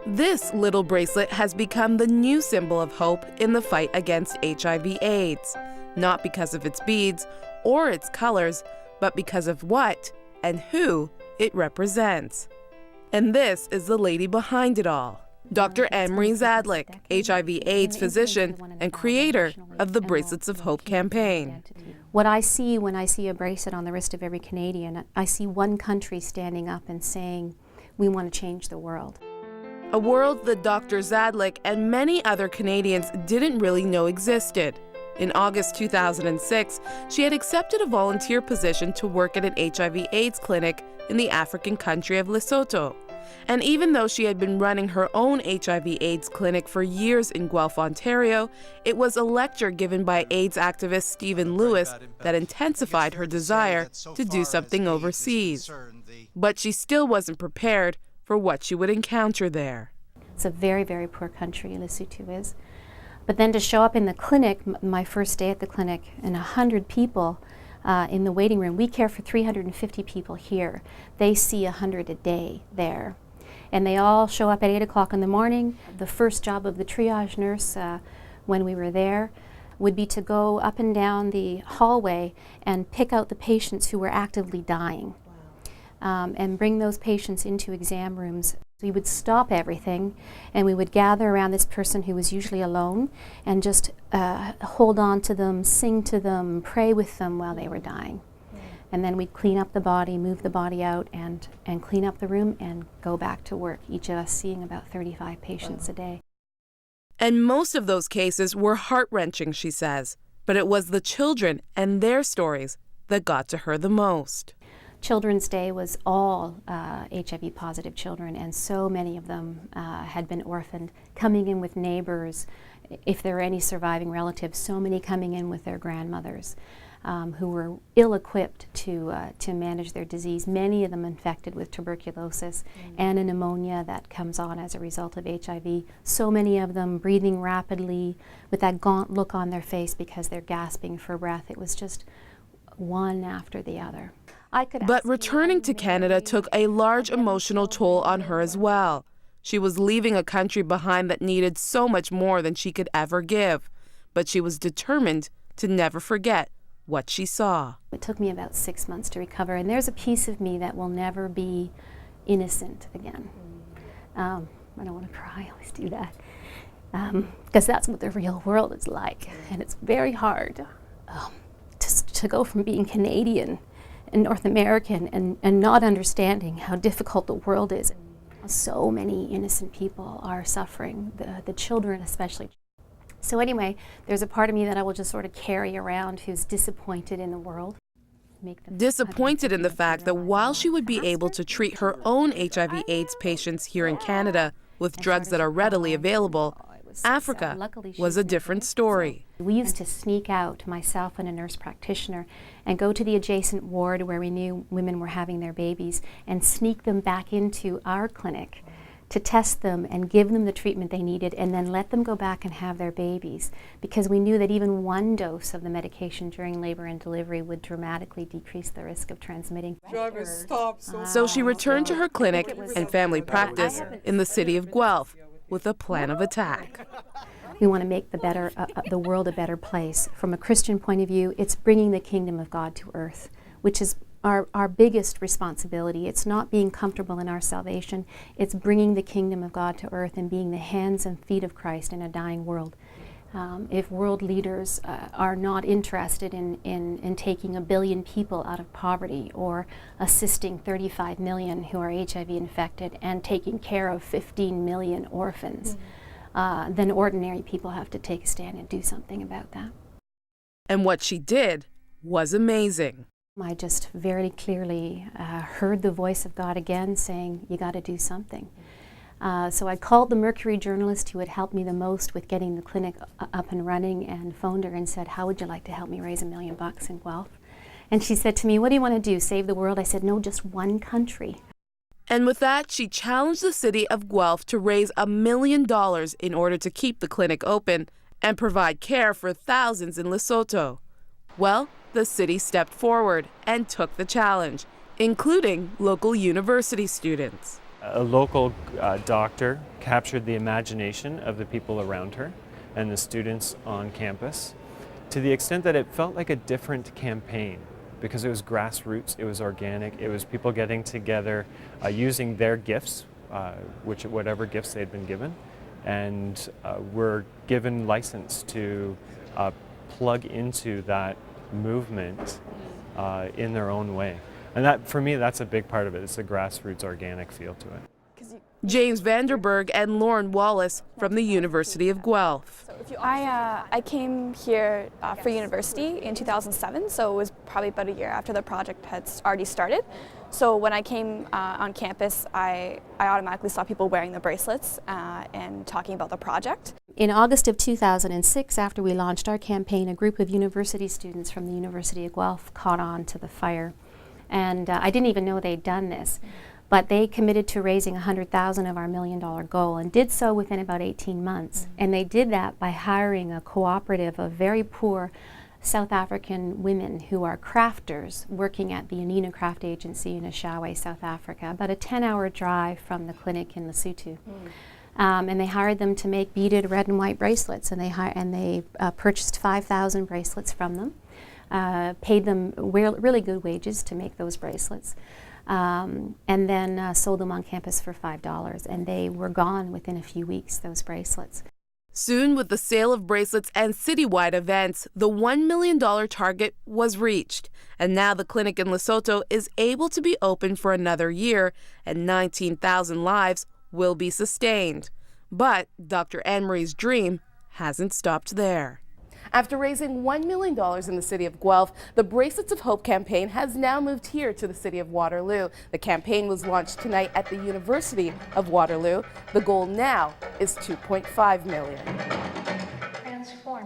This little bracelet has become the new symbol of hope in the fight against HIV/AIDS, not because of its beads or its colors, but because of what and who it represents. And this is the lady behind it all, Dr. Anne-Marie Zajdlik, HIV/AIDS physician and creator of the Bracelets of Hope campaign. What I see when I see a bracelet on the wrist of every Canadian, I see one country standing up and saying, we want to change the world. A world that Dr. Zajdlik and many other Canadians didn't really know existed. In August 2006, she had accepted a volunteer position to work at an HIV/AIDS clinic in the African country of Lesotho. And even though she had been running her own HIV/AIDS clinic for years in Guelph, Ontario, it was a lecture given by AIDS activist Stephen Lewis that intensified her desire to do something overseas. But she still wasn't prepared for what she would encounter there. It's a very, very poor country, Lesotho is. But then to show up in the clinic, my first day at the clinic, and 100 people in the waiting room. We care for 350 people here. They see 100 a day there. And they all show up at 8 o'clock in the morning. The first job of the triage nurse when we were there would be to go up and down the hallway and pick out the patients who were actively dying. And bring those patients into exam rooms. We would stop everything and we would gather around this person who was usually alone and just hold on to them, sing to them, pray with them while they were dying. And then we'd clean up the body, move the body out and clean up the room and go back to work, each of us seeing about 35 patients a day. And most of those cases were heart-wrenching, she says, but it was the children and their stories that got to her the most. Children's Day was all HIV-positive children, and so many of them had been orphaned, coming in with neighbors, if there were any surviving relatives, so many coming in with their grandmothers who were ill-equipped to manage their disease, many of them infected with tuberculosis and a pneumonia that comes on as a result of HIV. So many of them breathing rapidly with that gaunt look on their face because they're gasping for breath. It was just one after the other. But returning to Canada took a large emotional toll on her as well. She was leaving a country behind that needed so much more than she could ever give. But she was determined to never forget what she saw. It took me about 6 months to recover, and there's a piece of me that will never be innocent again. I don't want to cry, I always do that. Because that's what the real world is like, and it's very hard to go from being Canadian and North American and not understanding how difficult the world is. So many innocent people are suffering, the children especially. So anyway, there's a part of me that I will just sort of carry around who's disappointed in the world. Disappointed in the fact that while she would be able to treat her own HIV/AIDS patients here in Canada with drugs that are readily available, Africa was a different story. We used to sneak out, myself and a nurse practitioner, and go to the adjacent ward where we knew women were having their babies and sneak them back into our clinic to test them and give them the treatment they needed and then let them go back and have their babies, because we knew that even one dose of the medication during labor and delivery would dramatically decrease the risk of transmitting. So she returned to her clinic and family practice in the city of Guelph with a plan of attack. We want to make the world a better place. From a Christian point of view, it's bringing the kingdom of God to earth, which is our biggest responsibility. It's not being comfortable in our salvation, it's bringing the kingdom of God to earth and being the hands and feet of Christ in a dying world. If world leaders are not interested in taking 1 billion people out of poverty or assisting 35 million who are HIV infected and taking care of 15 million orphans, then ordinary people have to take a stand and do something about that. And what she did was amazing. I just very clearly heard the voice of God again saying, you got to do something. So I called the Mercury journalist who had helped me the most with getting the clinic up and running and phoned her and said, how would you like to help me raise $1 million in Guelph? And she said to me, what do you want to do, save the world? I said, no, just one country. And with that, she challenged the city of Guelph to raise $1 million in order to keep the clinic open and provide care for thousands in Lesotho. Well, the city stepped forward and took the challenge, including local university students. A local doctor captured the imagination of the people around her and the students on campus, to the extent that it felt like a different campaign, because it was grassroots, it was organic, it was people getting together, using their gifts, whatever gifts they'd been given, and were given license to plug into that movement in their own way. And that, for me, that's a big part of it. It's a grassroots, organic feel to it. James Vanderberg and Lauren Wallace from the University of Guelph. I came here for university in 2007, so it was probably about a year after the project had already started. So when I came on campus, I automatically saw people wearing the bracelets and talking about the project. In August of 2006, after we launched our campaign, a group of university students from the University of Guelph caught on to the fire. And I didn't even know they'd done this. But they committed to raising $100,000 of our $1 million goal and did so within about 18 months. And they did that by hiring a cooperative of very poor South African women who are crafters working at the Anina Craft Agency in Eshowe, South Africa, about a 10-hour drive from the clinic in Lesotho. And they hired them to make beaded red and white bracelets, and they purchased 5,000 bracelets from them, paid them really good wages to make those bracelets. And then sold them on campus for $5, and they were gone within a few weeks, those bracelets. Soon, with the sale of bracelets and citywide events, the $1 million target was reached. And now the clinic in Lesotho is able to be open for another year, and 19,000 lives will be sustained. But Dr. Anne-Marie's dream hasn't stopped there. After raising $1 million in the city of Guelph, the Bracelets of Hope campaign has now moved here to the city of Waterloo. The campaign was launched tonight at the University of Waterloo. The goal now is $2.5 million.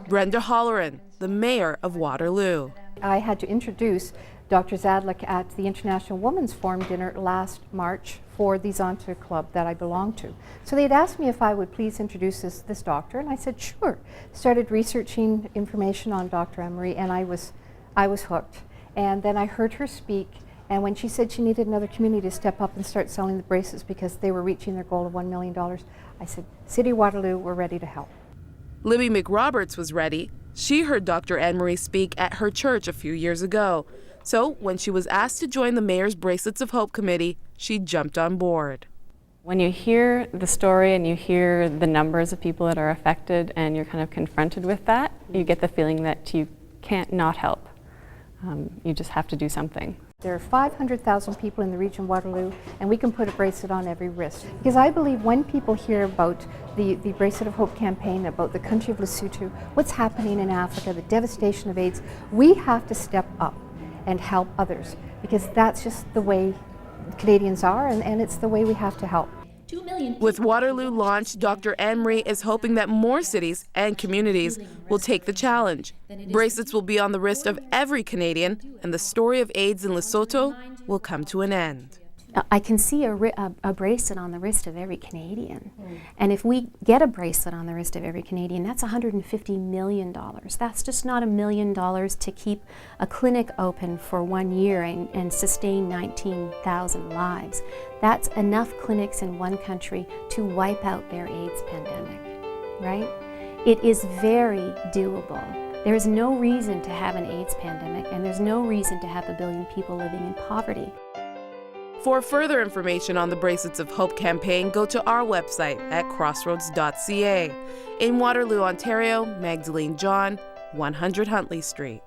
Brenda Holleran, the mayor of Waterloo. I had to introduce Dr. Zajdlik at the International Women's Forum dinner last March for the Zajdlik Club that I belong to. So they had asked me if I would please introduce this doctor, and I said sure. Started researching information on Dr. Anne-Marie, and I was hooked. And then I heard her speak, and when she said she needed another community to step up and start selling the bracelets because they were reaching their goal of $1 million, I said, City of Waterloo, we're ready to help. Libby McRoberts was ready. She heard Dr. Anne-Marie speak at her church a few years ago. So when she was asked to join the Mayor's Bracelets of Hope Committee, she jumped on board. When you hear the story and you hear the numbers of people that are affected and you're kind of confronted with that, you get the feeling that you can't not help. You just have to do something. There are 500,000 people in the region of Waterloo, and we can put a bracelet on every wrist. Because I believe when people hear about the Bracelet of Hope campaign, about the country of Lesotho, what's happening in Africa, the devastation of AIDS, we have to step up and help others, because that's just the way Canadians are, and it's the way we have to help. With Waterloo launched, Dr. Anne-Marie is hoping that more cities and communities will take the challenge. Bracelets will be on the wrist of every Canadian, and the story of AIDS in Lesotho will come to an end. I can see a bracelet on the wrist of every Canadian. And if we get a bracelet on the wrist of every Canadian, that's $150 million. That's just not $1 million to keep a clinic open for 1 year and sustain 19,000 lives. That's enough clinics in one country to wipe out their AIDS pandemic, right? It is very doable. There is no reason to have an AIDS pandemic, and there's no reason to have 1 billion people living in poverty. For further information on the Bracelets of Hope campaign, go to our website at crossroads.ca. In Waterloo, Ontario, Magdalene John, 100 Huntley Street.